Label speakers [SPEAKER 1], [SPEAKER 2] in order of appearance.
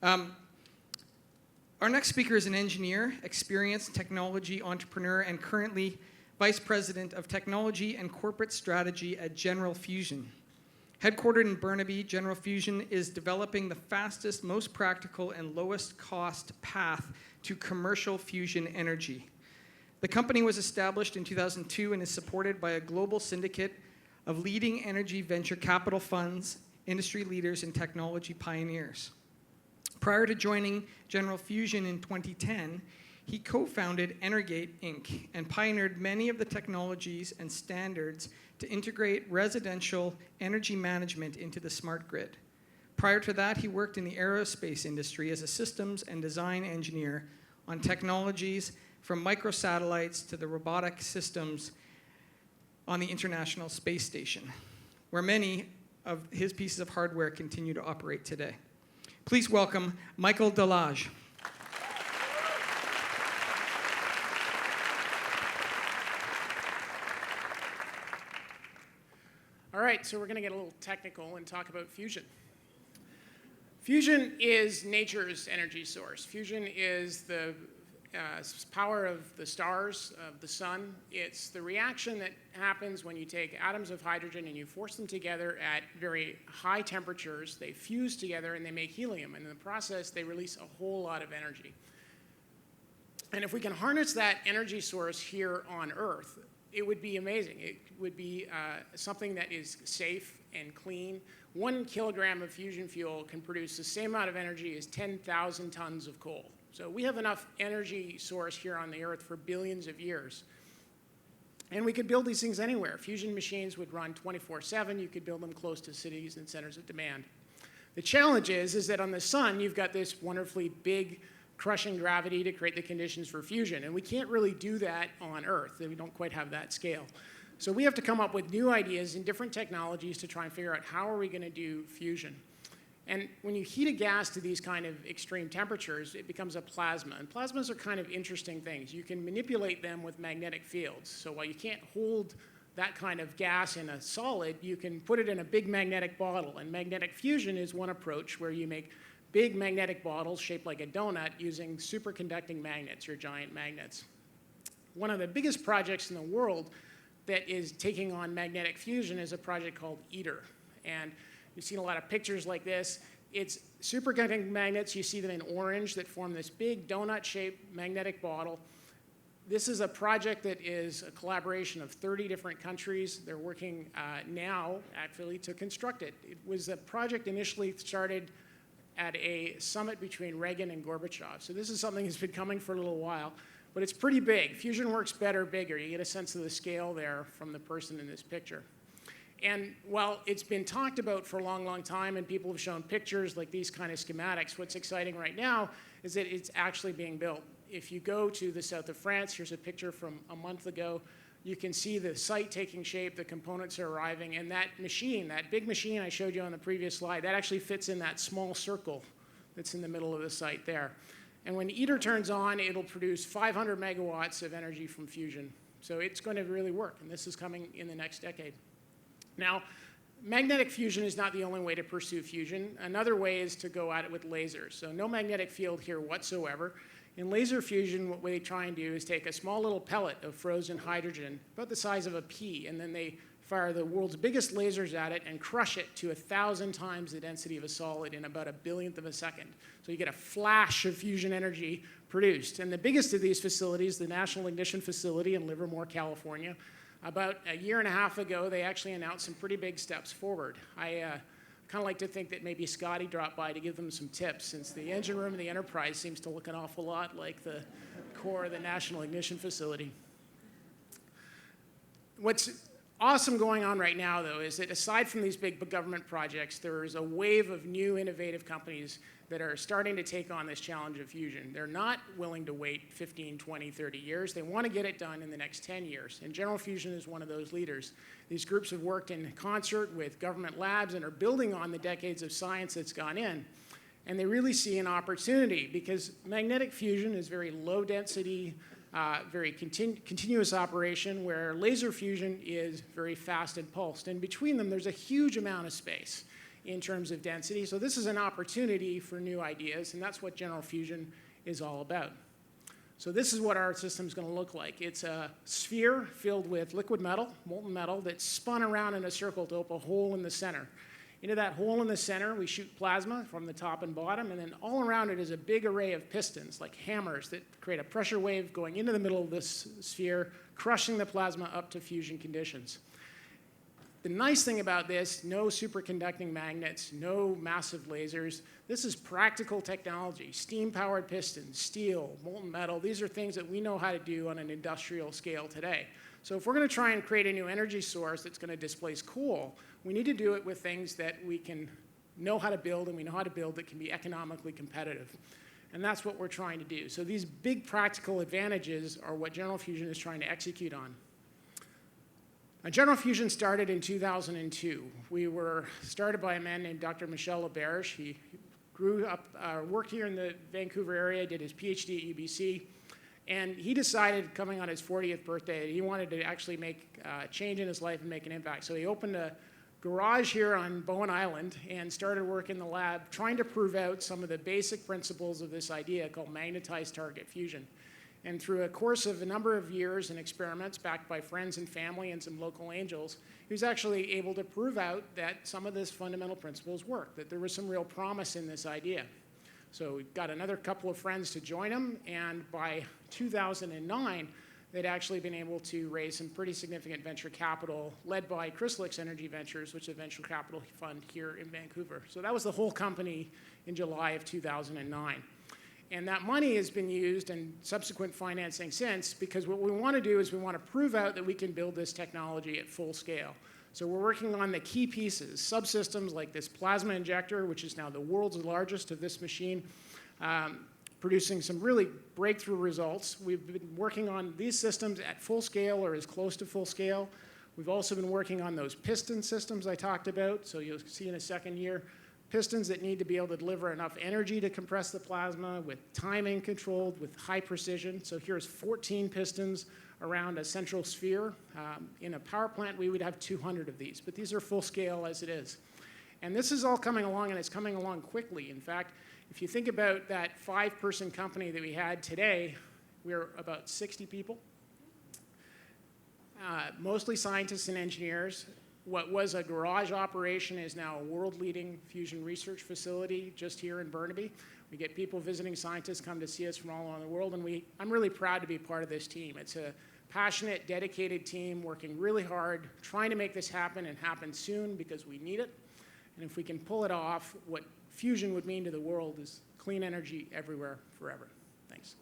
[SPEAKER 1] Our next speaker is an engineer, experienced technology entrepreneur, and currently Vice President of Technology and Corporate Strategy at General Fusion. Headquartered in Burnaby, General Fusion is developing the fastest, most practical, and lowest cost path to commercial fusion energy. The company was established in 2002 and is supported by a global syndicate of leading energy venture capital funds, industry leaders, and technology pioneers. Prior to joining General Fusion in 2010, he co-founded Energate Inc. and pioneered many of the technologies and standards to integrate residential energy management into the smart grid. Prior to that, he worked in the aerospace industry as a systems and design engineer on technologies from microsatellites to the robotic systems on the International Space Station, where many of his pieces of hardware continue to operate today. Please welcome Michael Delage.
[SPEAKER 2] All right, so we're going to get a little technical and talk about fusion. Fusion is nature's energy source. Fusion is the power of the stars, of the sun. It's the reaction that happens when you take atoms of hydrogen and you force them together at very high temperatures. They fuse together and they make helium. And in the process, they release a whole lot of energy. And if we can harness that energy source here on Earth, it would be amazing. It would be something that is safe and clean. 1 kilogram of fusion fuel can produce the same amount of energy as 10,000 tons of coal. So we have enough energy source here on the Earth for billions of years. And we could build these things anywhere. Fusion machines would run 24/7. You could build them close to cities and centers of demand. The challenge is that on the sun, you've got this wonderfully big crushing gravity to create the conditions for fusion. And we can't really do that on Earth. We don't quite have that scale. So we have to come up with new ideas and different technologies to try and figure out how are we going to do fusion. And when you heat a gas to these kind of extreme temperatures, it becomes a plasma. And plasmas are kind of interesting things. You can manipulate them with magnetic fields. So while you can't hold that kind of gas in a solid, you can put it in a big magnetic bottle. And magnetic fusion is one approach where you make big magnetic bottles shaped like a donut using superconducting magnets, or giant magnets. One of the biggest projects in the world that is taking on magnetic fusion is a project called ITER. And you've seen a lot of pictures like this. It's superconducting magnets. You see them in orange that form this big donut-shaped magnetic bottle. This is a project that is a collaboration of 30 different countries. They're working now, actually, to construct it. It was a project initially started at a summit between Reagan and Gorbachev. So this is something that's been coming for a little while. But it's pretty big. Fusion works better, bigger. You get a sense of the scale there from the person in this picture. And while it's been talked about for a long, long time, and people have shown pictures like these kind of schematics, what's exciting right now is that it's actually being built. If you go to the south of France, here's a picture from a month ago, you can see the site taking shape, the components are arriving, and that machine, that big machine I showed you on the previous slide, that actually fits in that small circle that's in the middle of the site there. And when ITER turns on, it'll produce 500 megawatts of energy from fusion. So it's going to really work, and this is coming in the next decade. Now, magnetic fusion is not the only way to pursue fusion. Another way is to go at it with lasers. So no magnetic field here whatsoever. In laser fusion, what they try and do is take a small little pellet of frozen hydrogen, about the size of a pea, and then they fire the world's biggest lasers at it and crush it to 1,000 times the density of a solid in about a billionth of a second. So you get a flash of fusion energy produced. And the biggest of these facilities, the National Ignition Facility in Livermore, California, about a year and a half ago, they actually announced some pretty big steps forward. I kind of like to think that maybe Scotty dropped by to give them some tips, since the engine room of the Enterprise seems to look an awful lot like the core of the National Ignition Facility. What's awesome going on right now, though, is that aside from these big government projects, there is a wave of new innovative companies that are starting to take on this challenge of fusion. They're not willing to wait 15, 20, 30 years. They want to get it done in the next 10 years. And General Fusion is one of those leaders. These groups have worked in concert with government labs and are building on the decades of science that's gone in. And they really see an opportunity because magnetic fusion is very low density, very continuous operation, where laser fusion is very fast and pulsed. And between them, there's a huge amount of space. in terms of density. So this is an opportunity for new ideas, and that's what general fusion is all about. So this is what our system is going to look like. It's a sphere filled with liquid metal, molten metal, that's spun around in a circle to open a hole in the center. Into that hole in the center, we shoot plasma from the top and bottom, and then all around it is a big array of pistons, like hammers, that create a pressure wave going into the middle of this sphere, crushing the plasma up to fusion conditions. The nice thing about this, no superconducting magnets, no massive lasers. This is practical technology, steam-powered pistons, steel, molten metal. These are things that we know how to do on an industrial scale today. So if we're going to try and create a new energy source that's going to displace coal, we need to do it with things that we can know how to build, and we know how to build that can be economically competitive. And that's what we're trying to do. So these big practical advantages are what general fusion is trying to execute on. Now, general fusion started in 2002. We were started by a man named Dr. Michel Laberge. He grew up, worked here in the Vancouver area, did his PhD at UBC, and he decided, coming on his 40th birthday, that he wanted to actually make a change in his life and make an impact. So he opened a garage here on Bowen Island and started work in the lab trying to prove out some of the basic principles of this idea called magnetized target fusion. And through a course of a number of years and experiments backed by friends and family and some local angels, he was actually able to prove out that some of these fundamental principles work, that there was some real promise in this idea. So we got another couple of friends to join him, and by 2009, they'd actually been able to raise some pretty significant venture capital led by Chrysalix Energy Ventures, which is a venture capital fund here in Vancouver. So that was the whole company in July of 2009. And that money has been used in subsequent financing since, because what we want to do is we want to prove out that we can build this technology at full scale. So we're working on the key pieces, subsystems like this plasma injector, which is now the world's largest of this machine, producing some really breakthrough results. We've been working on these systems at full scale or as close to full scale. We've also been working on those piston systems I talked about, so you'll see in a second here. Pistons that need to be able to deliver enough energy to compress the plasma with timing controlled, with high precision. So here's 14 pistons around a central sphere. In a power plant, we would have 200 of these, but these are full scale as it is. And this is all coming along, and it's coming along quickly. In fact, if you think about that 5-person company that we had today, we're about 60 people, mostly scientists and engineers. What was a garage operation is now a world-leading fusion research facility just here in Burnaby. We get people visiting scientists come to see us from all around the world, and I'm really proud to be part of this team. It's a passionate, dedicated team working really hard, trying to make this happen and happen soon because we need it. And if we can pull it off, what fusion would mean to the world is clean energy everywhere, forever. Thanks.